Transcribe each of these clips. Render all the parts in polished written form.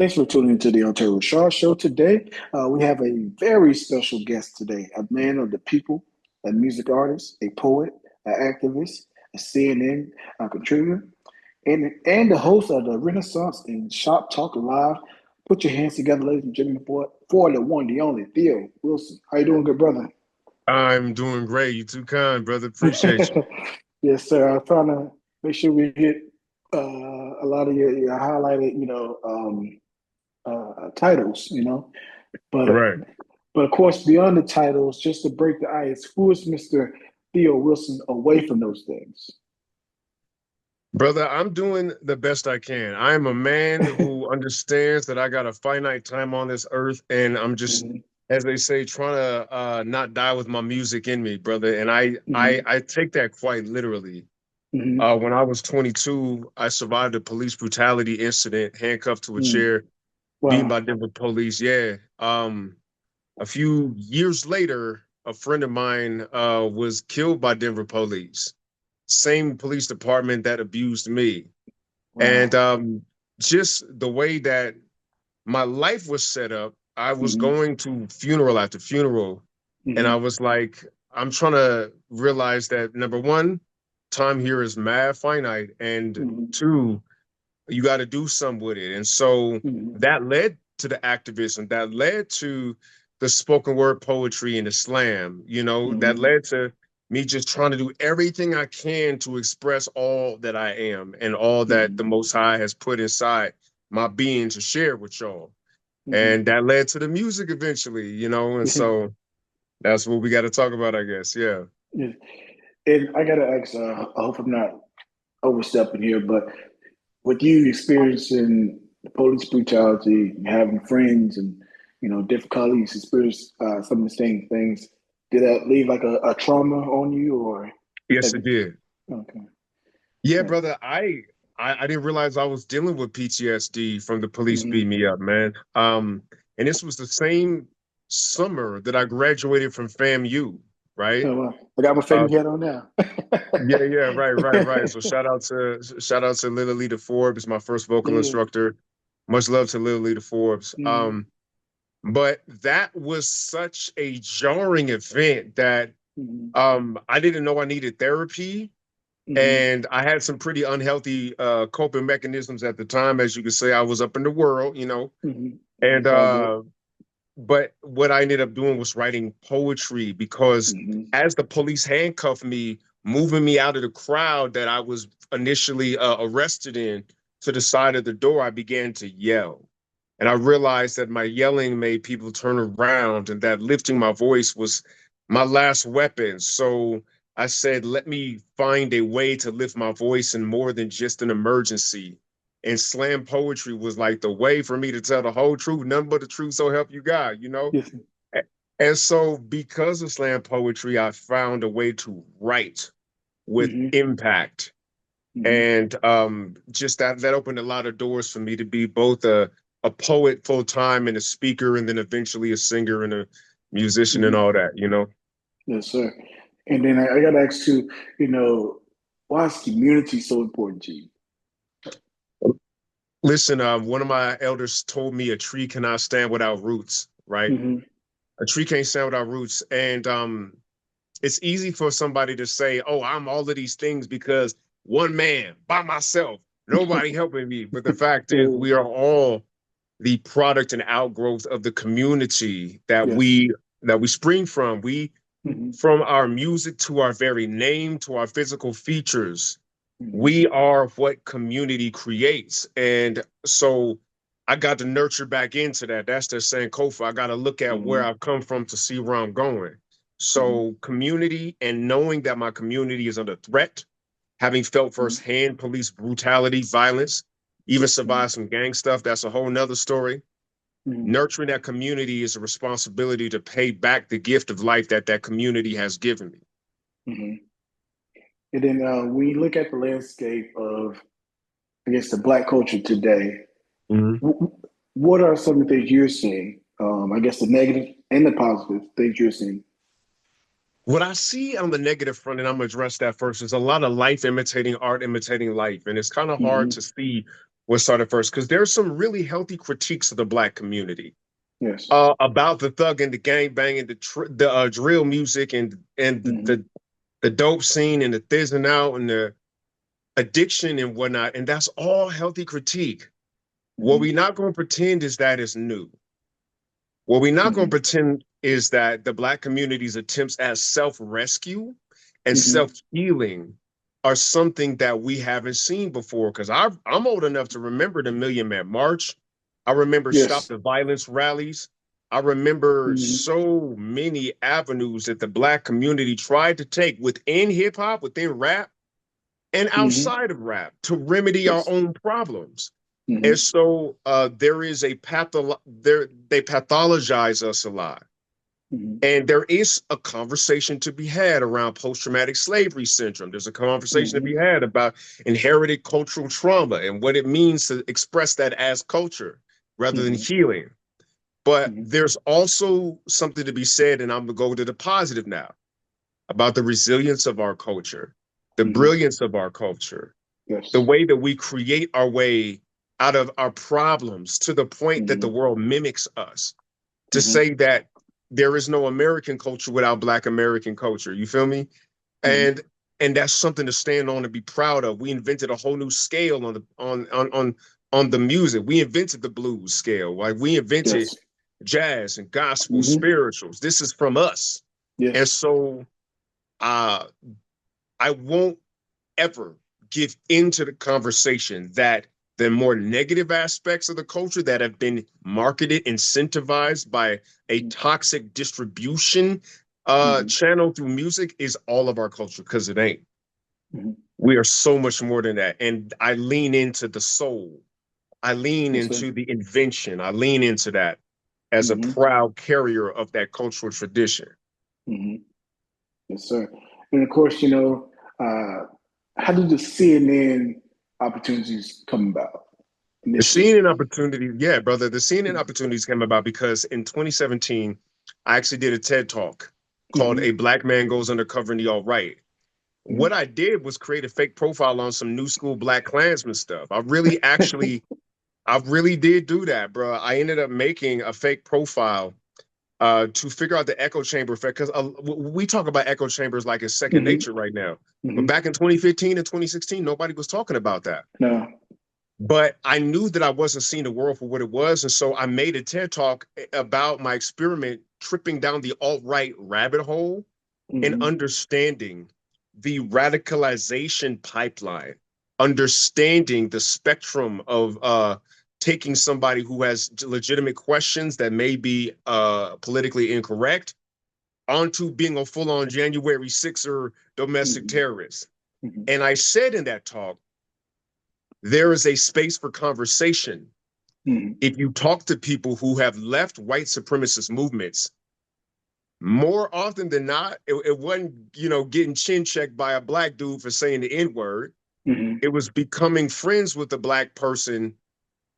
Thanks for tuning into the ReShard show today. We have a very special guest today, a man of the people, a music artist, a poet, an activist, a CNN contributor, and the host of the Renaissance and Shop Talk Live. Put your hands together, ladies and gentlemen, for the one, the only Theo Wilson. How you doing, good brother? I'm doing great. You too kind, brother. Appreciate you. Yes, sir. I'm trying to make sure we hit a lot of your highlighted, titles, But Right. but of course, beyond the titles, just to break the ice, who is Mr. Theo Wilson away from those things? Brother, I'm doing the best I can. I am a man who understands that I got a finite time on this earth, and I'm just, Mhm, as they say, trying to not die with my music in me, brother. And I I mhm, I take that quite literally. mhm. When I was 22, I survived a police brutality incident, handcuffed to a Mm. chair, beaten Wow. by Denver police. Yeah. A few years later, a friend of mine was killed by Denver police, same police department that abused me. And Wow. just the way that my life was set up, I was Mhm, going to funeral after funeral. And I mhm, was like, I'm trying to realize that number one, time here is mad finite. And mhm, two, you got to do something with it. And so mhm, that led to the activism, that led to the spoken word poetry and the slam, that mhm, led to me just trying to do everything I can to express all that I am and all that the mhm, Most High has put inside my being to share with y'all. mhm. And that led to the music eventually, and so that's what we got to talk about, I guess. Yeah. Yeah. And I gotta ask, I hope I'm not overstepping here, but with you experiencing the police brutality, having friends and different colleagues experience some of the same things, did that leave like a trauma on you, or Yes, have it you? did. Okay, Yeah, yeah. brother. I didn't realize I was dealing with PTSD from the police Mm-hmm. beat me up, man. And this was the same summer that I graduated from FAMU, right? Oh, well, I got my Uh, family hat on now. yeah, right. So shout out to Lily Lita Forbes, my first vocal Yeah. instructor. Much love to Lily Lita Forbes. Mm-hmm. But that was such a jarring event that Mm-hmm. I didn't know I needed therapy. Mm-hmm. And I had some pretty unhealthy coping mechanisms at the time. As you could say, I was up in the world. Mm-hmm. And It's all good. but what I ended up doing was writing poetry because Mm-hmm. as the police handcuffed me, moving me out of the crowd that I was initially arrested in to the side of the door, I began to yell. And I realized that my yelling made people turn around and that lifting my voice was my last weapon. So I said, let me find a way to lift my voice in more than just an emergency. And slam poetry was like the way for me to tell the whole truth, nothing but the truth, so help you God. Yes. And so because of slam poetry, I found a way to write with Mm-hmm. impact. Mm-hmm. And just that opened a lot of doors for me to be both a poet full time and a speaker, and then eventually a singer and a musician and Mm-hmm. all that. Yes, sir. And then I got to ask too, you know, why is community so important to you? Listen, one of my elders told me a tree cannot stand without roots, right? Mm-hmm. A tree can't stand without roots. And it's easy for somebody to say, oh, I'm all of these things because one man by myself, nobody helping me. But the fact is, we are all the product and outgrowth of the community that Yes. we spring from. We Mm-hmm. from our music to our very name to our physical features, Mm-hmm. we are what community creates. And so I got to nurture back into that. That's the Sankofa. I got to look at where Mm-hmm. I've come from to see where I'm going. Mm-hmm. So community and knowing that my community is under threat, having felt firsthand police brutality, violence, even Mm-hmm. survived some gang stuff. That's a whole nother story. Mm-hmm. Nurturing that community is a responsibility to pay back the gift of life that that community has given me. Mm-hmm. And then we look at the landscape of, I guess, the Black culture today. Mhm. What are some of the things you're seeing? I guess the negative and the positive things you're seeing. What I see on the negative front, and I'm gonna address that first, is a lot of life imitating art, imitating life. And it's kind of hard Mm-hmm. to see we'll start it first because there's some really healthy critiques of the Black community Yes. about the thug and the gang bang and the drill music and the dope scene and the thizzing out and the addiction and whatnot. And that's all healthy critique. What we're not going to pretend is that is new. What we're not going to pretend is that the Black community's attempts at self-rescue and self-healing are something that we haven't seen before. Because I'm old enough to remember the Million Man March. I remember Stop the Violence rallies. I remember so many avenues that the Black community tried to take within hip hop, within rap, and outside of rap to remedy our own problems. And so there is they pathologize us a lot. And there is a conversation to be had around post-traumatic slavery syndrome. There's a conversation to be had about inherited cultural trauma and what it means to express that as culture rather than healing. But there's also something to be said, and I'm going to go to the positive now, about the resilience of our culture, the brilliance of our culture, the way that we create our way out of our problems to the point that the world mimics us, to say that there is no American culture without Black American culture. You feel me? And that's something to stand on and be proud of. We invented a whole new scale on the music. We invented the blues scale. Like we invented jazz and gospel spirituals. This is from us. And so I won't ever give into the conversation that the more negative aspects of the culture that have been marketed, incentivized by a toxic distribution channel through music is all of our culture, because it ain't. We are so much more than that. And I lean into the soul. I lean into the invention. I lean into that as a proud carrier of that cultural tradition. Yes, sir. And of course, how did the CNN opportunities come about? Initially? The CNN opportunity, yeah, brother. The CNN opportunities came about because in 2017, I actually did a TED Talk called A Black Man Goes Undercover in the Alt-Right. What I did was create a fake profile on some new school Black Klansman stuff. I really did do that, bro. I ended up making a fake profile to figure out the echo chamber effect, because we talk about echo chambers like it's second nature right now. But back in 2015 and 2016, nobody was talking about that. No. But I knew that I wasn't seeing the world for what it was. And so I made a TED Talk about my experiment tripping down the alt-right rabbit hole and understanding the radicalization pipeline, understanding the spectrum of taking somebody who has legitimate questions that may be politically incorrect onto being a full-on January 6er domestic terrorist. And I said in that talk, there is a space for conversation. If you talk to people who have left white supremacist movements, more often than not, it wasn't, getting chin checked by a Black dude for saying the N-word. It was becoming friends with a Black person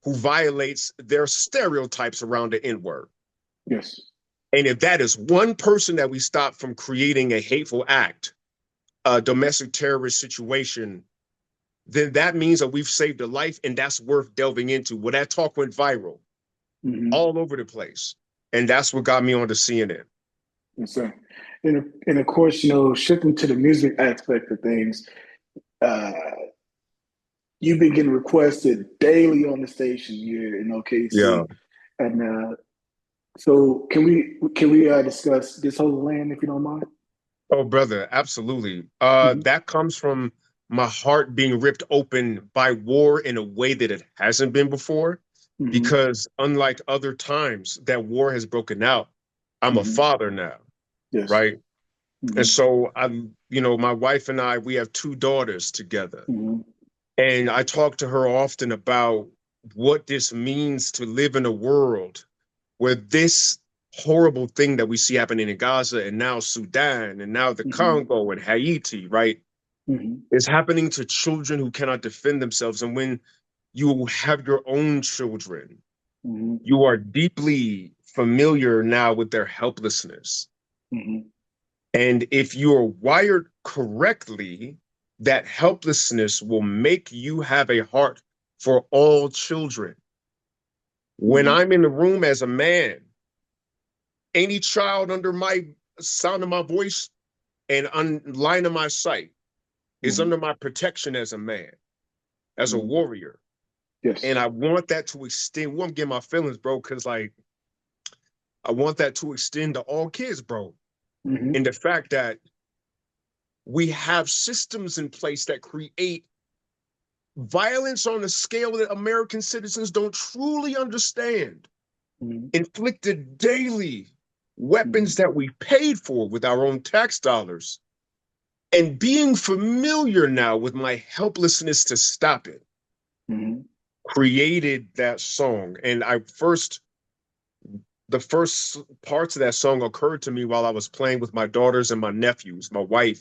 who violates their stereotypes around the N-word. Yes. And if that is one person that we stop from creating a hateful act, a domestic terrorist situation, then that means that we've saved a life, and that's worth delving into. Well, that talk went viral all over the place. And that's what got me on to CNN. Yes, sir. And of course, shifting to the music aspect of things, you've been getting requested daily on the station here in OKC. Yeah. And so can we discuss This Holy Land, if you don't mind? Oh, brother, absolutely. That comes from my heart being ripped open by war in a way that it hasn't been before, because unlike other times that war has broken out, I'm a father now, right? And so my wife and I, we have 2 daughters together. And I talk to her often about what this means to live in a world where this horrible thing that we see happening in Gaza and now Sudan and now the Congo and Haiti, right, is happening to children who cannot defend themselves. And when you have your own children, you are deeply familiar now with their helplessness. And if you're wired correctly, that helplessness will make you have a heart for all children. When I'm in the room as a man, any child under my sound of my voice and line of my sight is under my protection as a man, as a warrior. Yes. And I want that to extend. Well, I'm getting my feelings, bro, because like I want that to extend to all kids, bro. And the fact that we have systems in place that create violence on a scale that American citizens don't truly understand, inflicted daily, weapons that we paid for with our own tax dollars, and being familiar now with my helplessness to stop it, created that song. And the first parts of that song occurred to me while I was playing with my daughters and my nephews. My wife,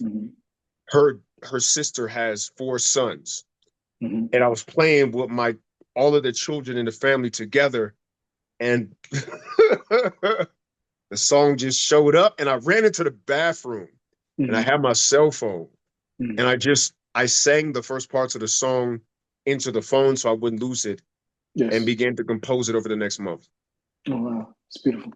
her sister has 4 sons. And I was playing with all of the children in the family together. And the song just showed up, and I ran into the bathroom and I had my cell phone and I sang the first parts of the song into the phone so I wouldn't lose it, and began to compose it over the next month. Oh, wow. It's beautiful.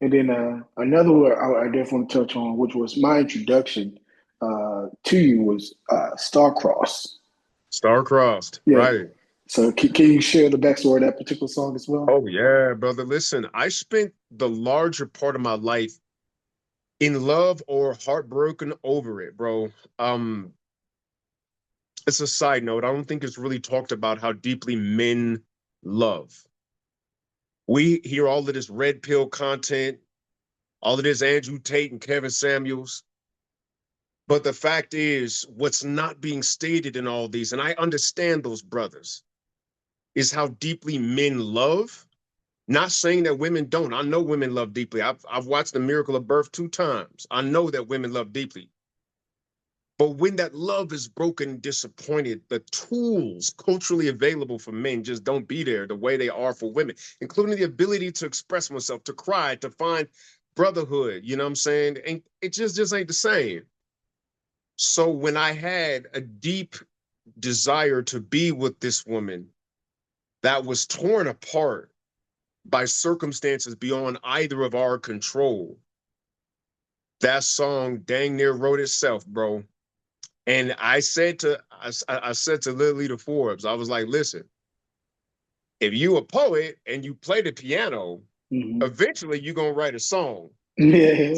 And then another one I definitely want to touch on, which was my introduction to you, was Star-Crossed. Star-Crossed, Yeah. right. So can you share the backstory of that particular song as well? Oh, yeah, brother. Listen, I spent the larger part of my life in love or heartbroken over it, bro. It's a side note. I don't think it's really talked about how deeply men love. We hear all of this red pill content, all of this Andrew Tate and Kevin Samuels. But the fact is, what's not being stated in all these, and I understand those brothers, is how deeply men love. Not saying that women don't. I know women love deeply. I've watched The Miracle of Birth 2 times. I know that women love deeply. But when that love is broken and disappointed, the tools culturally available for men just don't be there the way they are for women, including the ability to express myself, to cry, to find brotherhood. You know what I'm saying? And it just ain't the same. So when I had a deep desire to be with this woman that was torn apart by circumstances beyond either of our control, that song dang near wrote itself, bro. And I said to Lil Leader Forbes, I was like, listen, if you a poet and you play the piano, eventually you're gonna write a song. Yeah.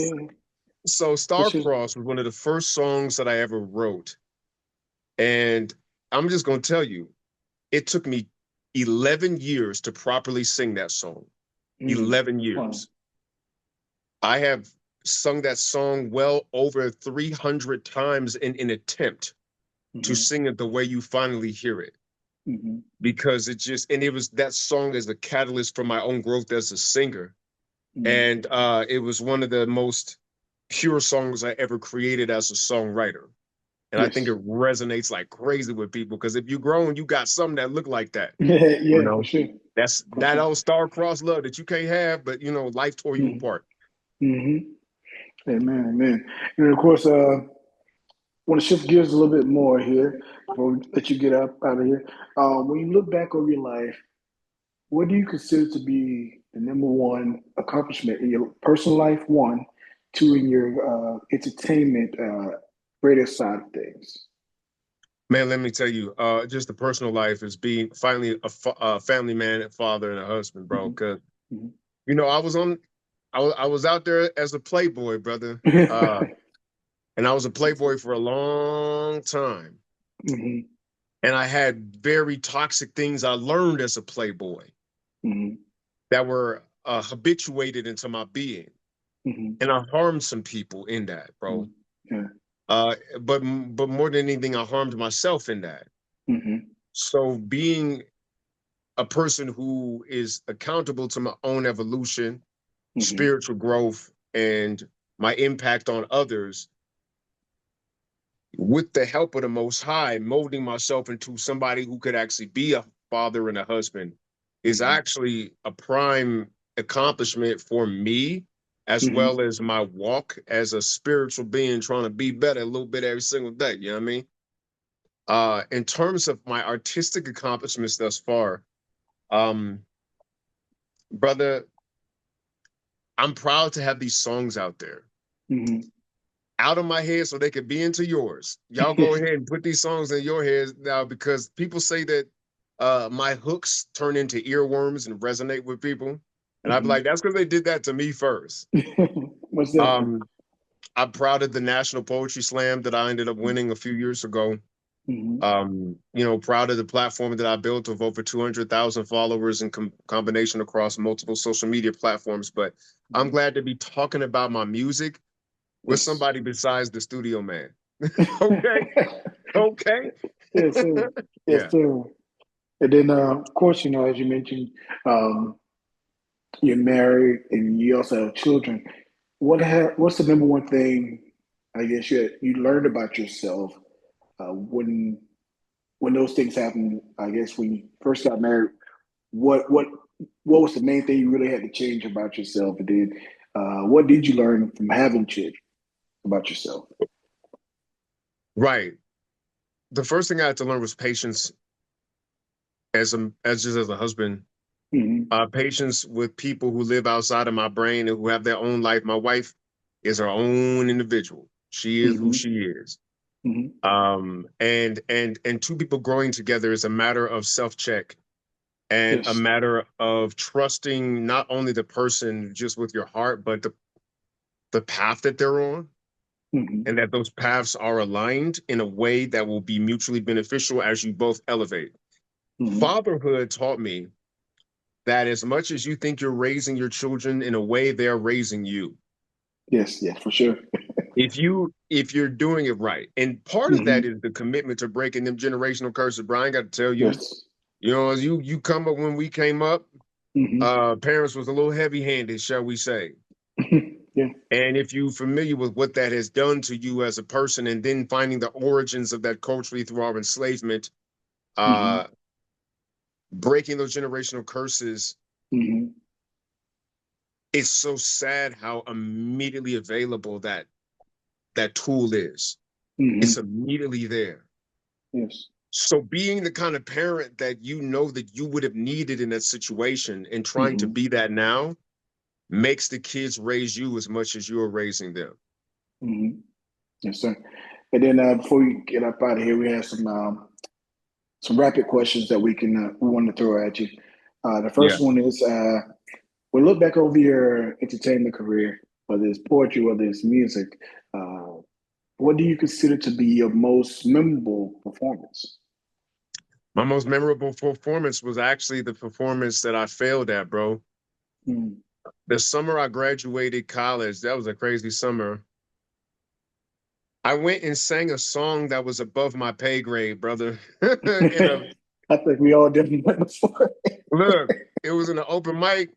So Star-Crossed was one of the first songs that I ever wrote. And I'm just gonna tell you, it took me 11 years to properly sing that song. 11 years. Wow. I have sung that song well over 300 times in an attempt to sing it the way you finally hear it. Because it was that song as a catalyst for my own growth as a singer. And it was one of the most pure songs I ever created as a songwriter. And I think it resonates like crazy with people, because if you grow and you got something that look like that, you know, for sure. That's that old star-crossed love that you can't have, but you know, life tore you apart. Amen, amen. And of course, I want to shift gears a little bit more here before we let you get out of here. When you look back over your life, what do you consider to be the number one accomplishment in your personal life? 1, 2, in your entertainment creative side of things? Man, let me tell you, just the personal life is being finally a family man, a father, and a husband, bro. Because you know, I was out there as a playboy, brother, and I was a playboy for a long time, and I had very toxic things I learned as a playboy that were habituated into my being, and I harmed some people in that, bro. But more than anything, I harmed myself in that. So being a person who is accountable to my own evolution, spiritual growth, and my impact on others, with the help of the Most High, molding myself into somebody who could actually be a father and a husband, is actually a prime accomplishment for me, as well as my walk as a spiritual being, trying to be better a little bit every single day. You know what I mean? In terms of my artistic accomplishments thus far, um, brother, I'm proud to have these songs out there, Mm-hmm. out of my head so they could be into yours. Y'all go ahead and put these songs in your heads now, because people say that my hooks turn into earworms and resonate with people. And I'd be like, that's because they did that to me first. Most definitely. I'm proud of the National Poetry Slam that I ended up winning a few years ago. Mm-hmm. Proud of the platform that I built of over 200,000 followers in combination across multiple social media platforms. But I'm glad to be talking about my music with Yes. somebody besides the studio man. Okay. Okay. Yes, sir. Yes, Yeah. sir. And then, of course, as you mentioned, um, you're married and you also have children. What's the number one thing I guess you learned about yourself when those things happened? I guess when you first got married, what what was the main thing you really had to change about yourself? And then, what did you learn from having children about yourself? Right. The first thing I had to learn was patience as a husband. Mm-hmm. Patience with people who live outside of my brain and who have their own life. My wife is her own individual. She is who Mm-hmm. she is. Mm-hmm. And two people growing together is a matter of self-check and a Yes. matter of trusting not only the person just with your heart, but the path that they're on, Mm-hmm. and that those paths are aligned in a way that will be mutually beneficial as you both elevate. Mm-hmm. Fatherhood taught me that as much as you think you're raising your children in a way, they're raising you. Yes. Yes, for sure. If you're doing it right. And part of that Mm-hmm. is the commitment to breaking them generational curses. Brian, got to tell you, Yes. as you come up, when we came up, Mm-hmm. parents was a little heavy-handed, shall we say. Yeah. And if you're familiar with what that has done to you as a person, and then finding the origins of that culturally through our enslavement, Mm-hmm. uh, breaking those generational curses, Mm-hmm. it's so sad how immediately available that tool is. It's Mm-hmm. immediately there. Yes. So being the kind of parent that you know that you would have needed in that situation and trying to Mm-hmm. be that now makes the kids raise you as much as you're raising them. Mm-hmm. Yes, sir. And then before we get up out of here, we have some rapid questions that we want to throw at you. The Yeah. first one is we look back over your entertainment career, whether it's poetry, whether it's music. Uh, what do you consider to be your most memorable performance? My most memorable performance was actually the performance that I failed at, bro. Mm. The summer I graduated college, that was a crazy summer. I went and sang a song that was above my pay grade, brother. in a I think we all definitely went before. Look, it was in an open mic.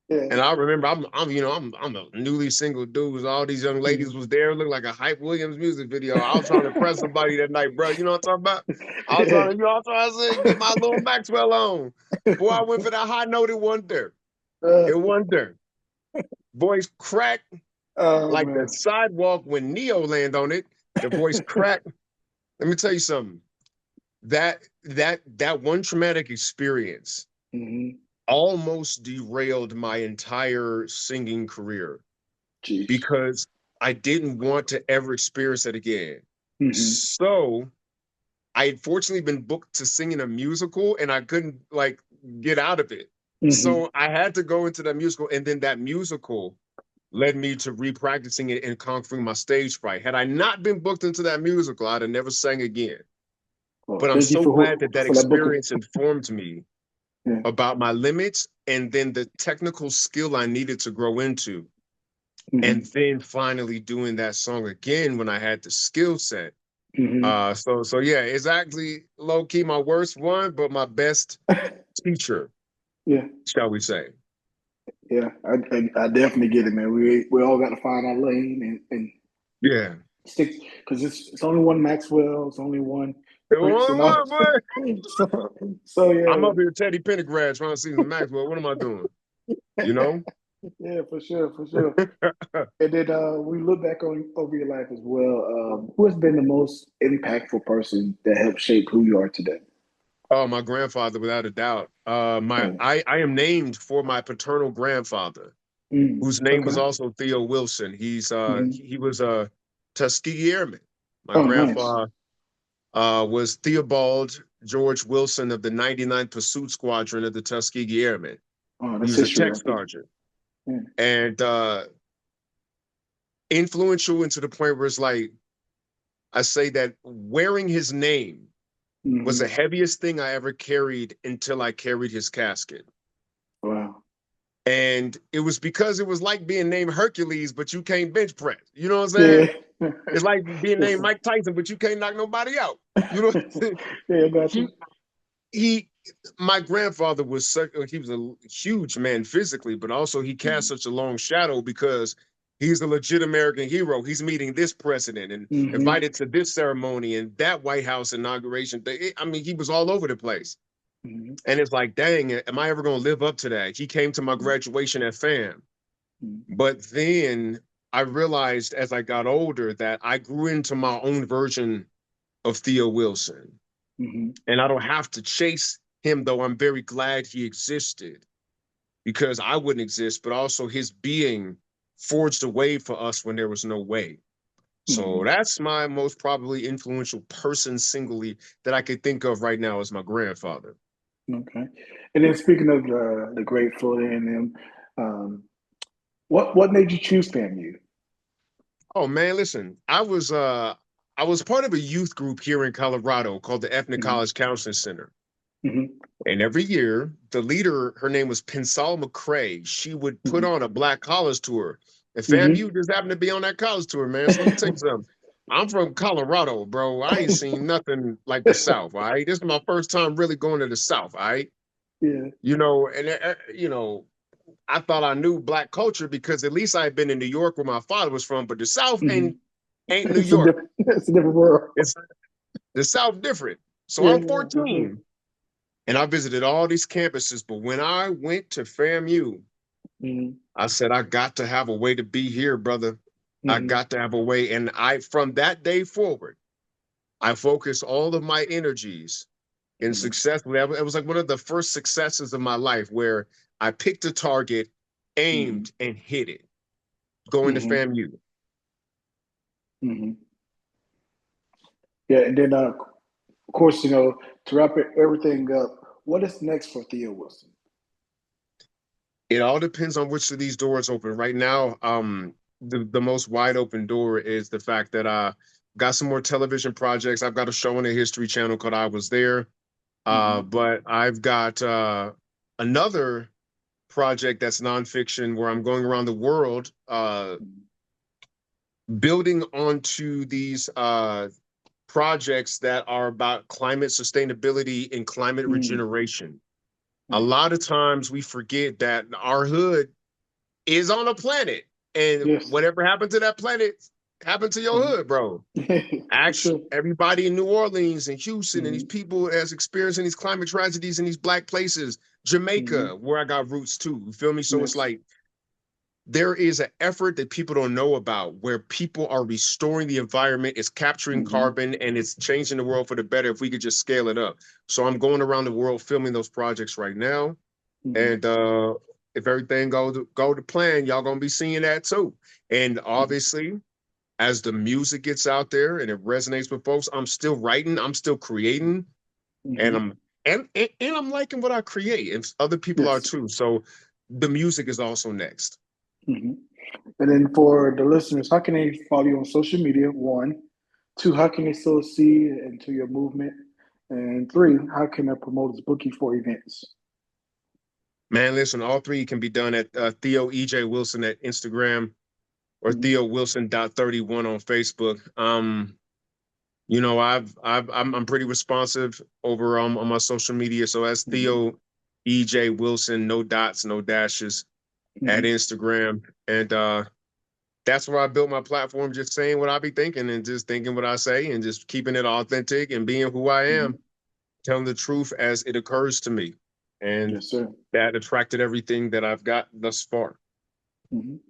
Yeah. And I remember I'm a newly single dude. So all these young ladies Mm. was there, looked like a Hype Williams music video. I was trying to impress somebody that night, bro. You know what I'm talking about? Yeah. I was trying to say, get my little Maxwell on. Boy, I went for that high note. It wasn't there. Uh, It wasn't there. Voice cracked oh like the man. sidewalk when Neo land on it. The voice cracked. Let me tell you something. That one traumatic experience Mm-hmm. almost derailed my entire singing career, Jeez. because I didn't want to ever experience that again. Mm-hmm. So I had fortunately been booked to sing in a musical, and I couldn't like get out of it. Mm-hmm. So I had to go into that musical, and then that musical led me to repracticing it and conquering my stage fright. Had I not been booked into that musical, I'd have never sang again. Well, But I'm thank you so glad that that for that booking. experience informed me Yeah. about my limits, and then the technical skill I needed to grow into. And Mm-hmm. then finally doing that song again when I had the skill set. Mm-hmm. So yeah, it's actually low key my worst one, but my best teacher, Yeah. shall we say? Yeah. I definitely get it, man. We all got to find our lane and Yeah. stick because it's only one Maxwell, it's only one Prince, and all. One, boy. so I'm yeah. up here Teddy Pendergrass trying to see some Maxwell. What am I doing? You know? Yeah, for sure, for sure. And then we look back on over your life as well. Who has been the most impactful person that helped shape who you are today? Oh, my grandfather, without a doubt. Oh, I am named for my paternal grandfather, whose name was okay. also Theo Wilson. Hmm. He was a Tuskegee Airman. My Oh, nice. grandpa was Theobald George Wilson of the 99th Pursuit Squadron of the Tuskegee Airmen. Oh, He that's was a history tech right there. sergeant Yeah. and influential into the point where it's like I say that wearing his name was the Hmm. heaviest thing I ever carried until I carried his casket. Wow. And it was because it was like being named Hercules, but you can't bench press. You know what I'm saying? Yeah. It's like being Yes, named sir. Mike Tyson, but you can't knock nobody out. You know, Yeah, I got he you. he my grandfather was such he was a huge man physically, but also he cast such a long shadow because he's a legit American hero. He's meeting this president and Hmm. invited to this ceremony and that White House inauguration thing. I mean, he was all over the place. Hmm. And it's like, dang, am I ever gonna live up to that? He came to my graduation at FAM. But then I realized as I got older that I grew into my own version of Theo Wilson. Hmm. And I don't have to chase him, though I'm very glad he existed because I wouldn't exist, but also his being forged a way for us when there was no way. So Hmm. that's my most probably influential person singly that I could think of right now as my grandfather. Okay. And then speaking of the Grateful and them, um, what made you choose FAMU? Oh man, listen, I was part of a youth group here in Colorado called the Ethnic Hmm. College Counseling Center. Hmm. And every year, the leader, her name was Pensal McCrae, she would put Hmm. on a black college tour. And fam, Hmm. you just happened to be on that college tour, man. So let me tell you something. I'm from Colorado, bro. I ain't seen nothing like the South, all right? This is my first time really going to the South, all right? Yeah. You know, and you know, I thought I knew black culture because at least I had been in New York where my father was from, but the South Hmm. ain't New York. It's a different world. It's the South different. So Yeah, I'm yeah, for sure. 14 and I visited all these campuses, but when I went to FAMU, Hmm. I said, I got to have a way to be here, brother. I Hmm. got to have a way. And from that day forward, I focused all of my energies in Hmm. success. It was like one of the first successes of my life where I picked a target, Hmm. aimed, and hit it, going to Hmm. FAMU. Hmm. Yeah, and then of course, to wrap everything up, what is next for Theo Wilson? It all depends on which of these doors open. Right now, the most wide open door is the fact that I got some more television projects. I've got a show on the History Channel called I Was There. Hmm. But I've got another project that's nonfiction where I'm going around the world building onto these projects that are about climate sustainability and climate Hmm. regeneration. A Hmm. lot of times we forget that our hood is on a planet, and Yes. whatever happened to that planet happened to your Hmm. hood, bro. For Actually, sure. everybody in New Orleans and Houston and these Hmm. people as experiencing these climate tragedies in these black places, Hmm. Jamaica, where I got roots too. You feel me? So it's Yes. like there is an effort that people don't know about where people are restoring the environment, it's capturing Hmm. carbon, and it's changing the world for the better if we could just scale it up. So I'm going around the world filming those projects right now. Hmm. And if everything go to plan, y'all gonna be seeing that too. And Hmm. obviously, as the music gets out there and it resonates with folks, I'm still writing, I'm still creating, and Hmm. and I'm liking what I create, and other people are Yes. too. So the music is also next. Hmm. And then for the listeners, how can they follow you on social media? One, two, how can they still see into your movement? And three, how can a promoter book you for events? Man, listen, all three can be done at Theo EJ Wilson at Instagram or Hmm. Theo Wilson.31 on Facebook. You know, I'm pretty responsive over on my social media. So that's Hmm. Theo EJ Wilson, no dots, no dashes at Hmm. Instagram. And that's where I built my platform, just saying what I be thinking and just thinking what I say and just keeping it authentic and being who I am, Hmm. telling the truth as it occurs to me. And Yes, sir. that attracted everything that I've got thus far. Mhm.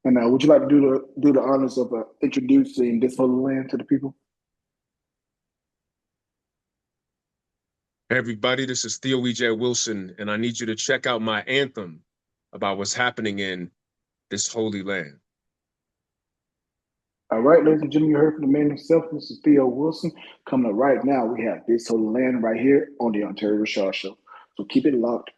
And would you like to do the honors of introducing this holy land to the people? Hey everybody, this is Theo Wilson, and I need you to check out my anthem about what's happening in this holy land. All right, ladies and gentlemen, you heard from the man himself. This is Theo Wilson. Coming up right now, we have this holy land right here on the Ontario ReShard Show. So keep it locked